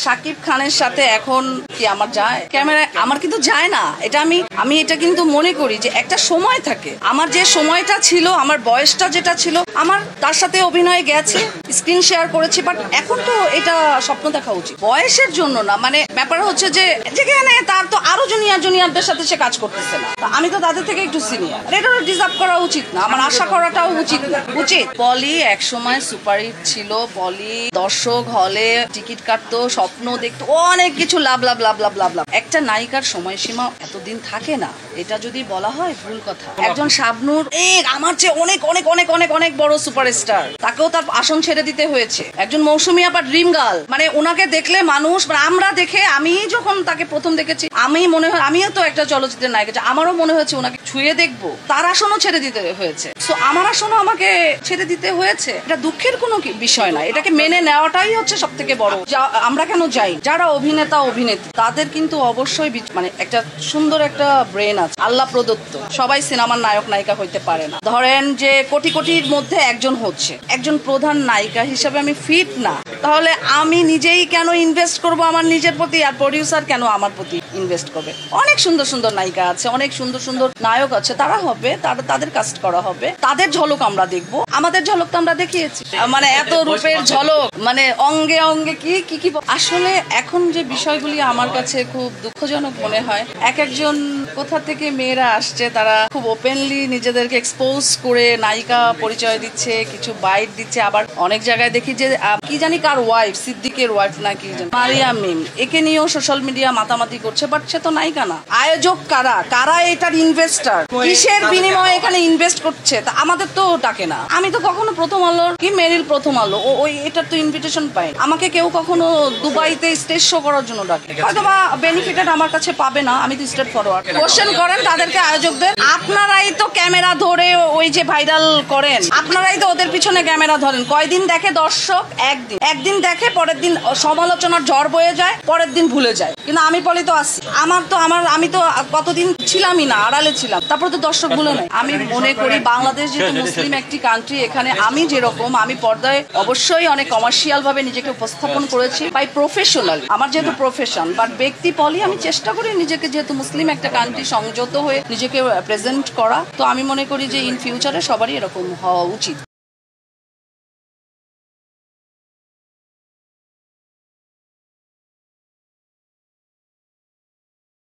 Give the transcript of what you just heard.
শাকিব খানের সাথে এখন কি আমার যায় ক্যামেরায়? আমার কিন্তু যায় না। এটা আমি এটা কিন্তু মনে করি যে একটা সময় থাকে, আমার যে সময়টা ছিল, আমার বয়সটা যেটা ছিল, আমার তার সাথে অভিনয় গেছে, স্ক্রিন শেয়ার করেছি, বাট এখন তো এটা স্বপ্ন দেখা উচিত, বয়সের জন্য না। মানে ব্যাপার হচ্ছে যে যেখানে তার তো আরো জুনিয়রদের সাথে সে কাজ করতেছে না, আমি তো তাদের থেকে একটু সিনিয়র, এটা ডিজার্ভ করা উচিত না, আমার আশা করাটাও উচিত না। পলি এক সময় সুপারহিট ছিল, পলি দর্শক হলে টিকিট কাটতো, স্বপ্ন দেখতো, অনেক কিছু লাভ লাভ লাভ লাভ লাভ লাভ। একটা নায়িকার সময়সীমা এতদিন থাকে না, এটা যদি বলা হয় ভুল কথা। একজন শাবনূর আমার চেয়ে অনেক অনেক অনেক অনেক অনেক বড় সুপারস্টার, তাকেও তার আসন ছেড়ে দিতে হয়েছে। একজন মৌসুমী আপা ড্রিম গার্ল, মানে ওনাকে দেখলে মানুষ, আমরা দেখে, আমি যখন তাকে প্রথম দেখেছি, আমি মনে হয় আমিও তো একটা চলচ্চিত্রের নায়িকা, আমারও মনে হয়েছে ওনাকে ছুঁয়ে দেখবো, তার আসনও ছেড়ে দিতে হয়েছে। সো আমার আসনও আমাকে ছেড়ে দিতে হয়েছে, এটা দুঃখের কোনো বিষয় না, এটাকে মেনে নেওয়াটাই হচ্ছে সব থেকে বড়। আমরা কেন যাই, যারা অভিনেতা অভিনেত্রী তাদের কিন্তু অবশ্যই মানে একটা সুন্দর একটা ব্রেন আছে, আল্লাহ প্রদত্ত। সবাই সিনেমার নায়ক নায়িকা হইতে পারে না। ধরেন যে কোটি কোটির মধ্যে একজন হচ্ছে, একজন প্রধান নায়িকা হিসেবে আমি ফিট না, তাহলে আমি নিজেই কেন ইনভেস্ট করব আমার নিজের প্রতি, আর প্রডিউসার কেন আমার প্রতি ইনভেস্ট করবে? অনেক সুন্দর সুন্দর নায়িকা আছে, অনেক সুন্দর সুন্দর নায়ক আছে, তারা হবে, তাদের কাস্ট করা হবে, তাদের ঝলক আমরা দেখবো, আমাদের ঝলক তো আমরা দেখিয়েছি। মানে এত রূপের ঝলক, মানে অঙ্গে অঙ্গে কি কি কি আসলে এখন যে বিষয়গুলি আমার কাছে খুব দুঃখজনক মনে হয়। একজন কোথা থেকে মেয়েরা আসছে, তারা খুব ওপেনলি নিজেদেরকে এক্সপোজ করে নায়িকা পরিচয় দিচ্ছে, কিছু বাইট দিচ্ছে, আবার অনেক জায়গায় দেখি যে কি জানি কার ওয়াইফ, সিদ্দিকের ওয়াইফ না কি জানি, মারিয়াম মিম, একে নিয়েও সোশ্যাল মিডিয়া মাতামাতি করছে, বাট সে তো নায়িকা না। আয়োজক কারা এটার ইনভেস্টার, কিসের বিনিময়ে এখানে ইনভেস্ট করছে, তা আমাদের তো ডাকে না। আমি তো কখনো প্রথম আলোর কি মেরিল প্রথম আলো ওই এটার তো ইনভিটেশন পাই, আমাকে কেউ কখনো দুবাইতে স্টেজ শো করার জন্য ডাকে, হয়তো বা বেনিফিটেড আমার কাছে পাবে না, আমি তো স্ট্রেট ফরওয়ার্ড। কোশ্চেন করেন তাদেরকে, আয়োজকদের, আপনারাই তো ক্যামেরা ধরে ওই যে ভাইরাল করেন, আপনারাই তো ওদের পিছনে ক্যামেরা ধরেন। কয়দিন দেখে দর্শক? একদিন দেখে, পরের দিন সমালোচনার ঝড় বয়ে যায়, পরের দিন ভুলে যায়। কিন্তু আমি পলি তো আসি, আমি তো কতদিন ছিলামই না, আড়ালে ছিলাম, তারপরে তো দর্শক ভুলে নাই। আমি মনে করি বাংলাদেশ যেহেতু মুসলিম একটি কান্ট্রি, এখানে আমি যেরকম, আমি পর্দায় অবশ্যই অনেক কমার্শিয়াল ভাবে নিজেকে উপস্থাপন করেছি, বাই প্রফেশনাল, আমার যেহেতু প্রফেশন, বাট ব্যক্তি পলি আমি চেষ্টা করি নিজেকে, যেহেতু মুসলিম একটা কান্ট্রি, সংযত হয়ে নিজেকে প্রেজেন্ট করা। তো আমি মনে করি যে ইন ফিউচারে সবারই এরকম হওয়া উচিত।